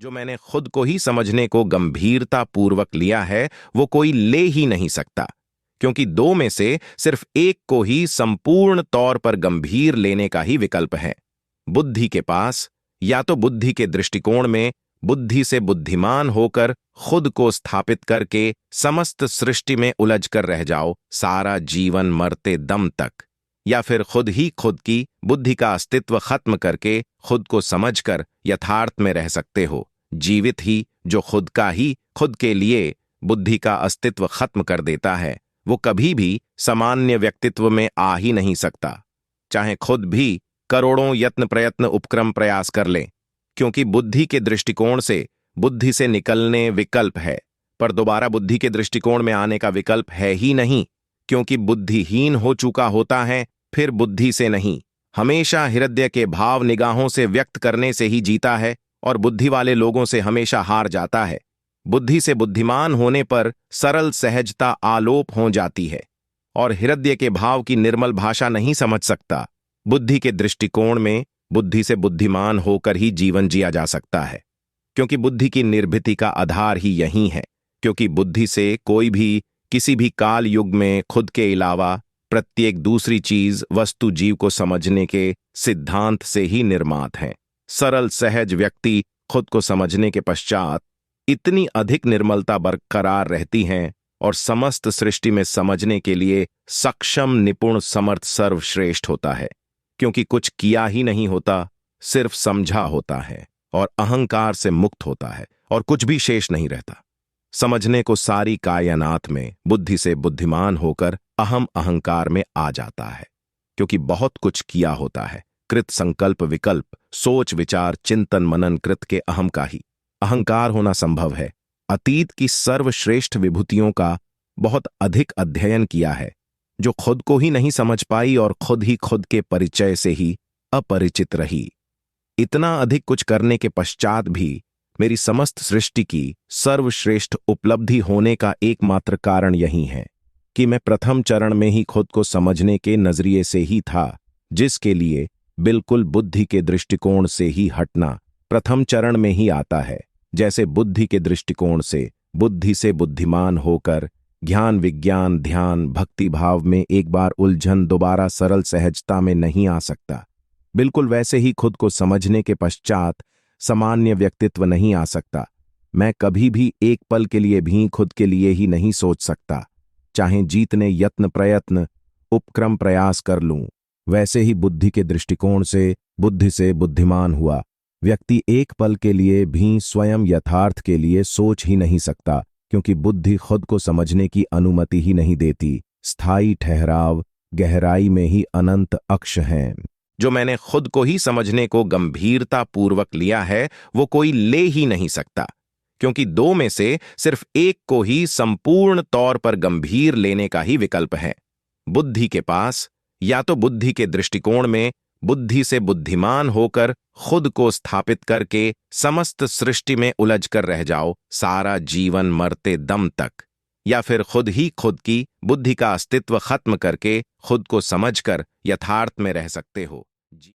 जो मैंने खुद को ही समझने को गंभीरता पूर्वक लिया है वो कोई ले ही नहीं सकता, क्योंकि दो में से सिर्फ एक को ही संपूर्ण तौर पर गंभीर लेने का ही विकल्प है। बुद्धि के पास या तो बुद्धि के दृष्टिकोण में बुद्धि से बुद्धिमान होकर खुद को स्थापित करके समस्त सृष्टि में उलझ कर रह जाओ सारा जीवन मरते दम तक, या फिर खुद ही खुद की बुद्धि का अस्तित्व खत्म करके खुद को समझकर यथार्थ में रह सकते हो। जीवित ही जो खुद का ही खुद के लिए बुद्धि का अस्तित्व खत्म कर देता है वो कभी भी सामान्य व्यक्तित्व में आ ही नहीं सकता, चाहे खुद भी करोड़ों यत्न प्रयत्न उपक्रम प्रयास कर ले, क्योंकि बुद्धि के दृष्टिकोण से बुद्धि से निकलने विकल्प है, पर दोबारा बुद्धि के दृष्टिकोण में आने का विकल्प है ही नहीं, क्योंकि बुद्धिहीन हो चुका होता है फिर बुद्धि से नहीं, हमेशा हृदय के भाव निगाहों से व्यक्त करने से ही जीता है और बुद्धि वाले लोगों से हमेशा हार जाता है। बुद्धि से बुद्धिमान होने पर सरल सहजता आलोप हो जाती है और हृदय के भाव की निर्मल भाषा नहीं समझ सकता। बुद्धि के दृष्टिकोण में बुद्धि से बुद्धिमान होकर ही जीवन जिया जा सकता है, क्योंकि बुद्धि की निर्भीति का आधार ही यही है, क्योंकि बुद्धि से कोई भी किसी भी काल युग में खुद के अलावा प्रत्येक दूसरी चीज वस्तु जीव को समझने के सिद्धांत से ही निर्मात है। सरल सहज व्यक्ति खुद को समझने के पश्चात इतनी अधिक निर्मलता बरकरार रहती है और समस्त सृष्टि में समझने के लिए सक्षम निपुण समर्थ सर्वश्रेष्ठ होता है, क्योंकि कुछ किया ही नहीं होता, सिर्फ समझा होता है और अहंकार से मुक्त होता है और कुछ भी शेष नहीं रहता। समझने को सारी कायनात में बुद्धि से बुद्धिमान होकर अहम अहंकार में आ जाता है, क्योंकि बहुत कुछ किया होता है, कृत संकल्प विकल्प सोच विचार चिंतन मनन कृत के अहम का ही अहंकार होना संभव है। अतीत की सर्वश्रेष्ठ विभूतियों का बहुत अधिक अध्ययन किया है, जो खुद को ही नहीं समझ पाई और खुद ही खुद के परिचय से ही अपरिचित रही। इतना अधिक कुछ करने के पश्चात भी मेरी समस्त सृष्टि की सर्वश्रेष्ठ उपलब्धि होने का एकमात्र कारण यही है कि मैं प्रथम चरण में ही खुद को समझने के नजरिए से ही था, जिसके लिए बिल्कुल बुद्धि के दृष्टिकोण से ही हटना प्रथम चरण में ही आता है। जैसे बुद्धि के दृष्टिकोण से बुद्धि से बुद्धिमान होकर ज्ञान विज्ञान ध्यान भक्ति भाव में एक बार उलझन दोबारा सरल सहजता में नहीं आ सकता, बिल्कुल वैसे ही खुद को समझने के पश्चात सामान्य व्यक्तित्व नहीं आ सकता। मैं कभी भी एक पल के लिए भी खुद के लिए ही नहीं सोच सकता, चाहे जीतने यत्न प्रयत्न उपक्रम प्रयास कर लूं। वैसे ही बुद्धि के दृष्टिकोण से बुद्धि से बुद्धिमान हुआ व्यक्ति एक पल के लिए भी स्वयं यथार्थ के लिए सोच ही नहीं सकता, क्योंकि बुद्धि खुद को समझने की अनुमति ही नहीं देती। स्थायी ठहराव गहराई में ही अनंत अक्ष हैं। जो मैंने खुद को ही समझने को गंभीरता पूर्वक लिया है वो कोई ले ही नहीं सकता, क्योंकि दो में से सिर्फ एक को ही संपूर्ण तौर पर गंभीर लेने का ही विकल्प है। बुद्धि के पास या तो बुद्धि के दृष्टिकोण में बुद्धि से बुद्धिमान होकर खुद को स्थापित करके समस्त सृष्टि में उलझ कर रह जाओ सारा जीवन मरते दम तक, या फिर खुद ही खुद की बुद्धि का अस्तित्व खत्म करके खुद को समझकर यथार्थ में रह सकते हो।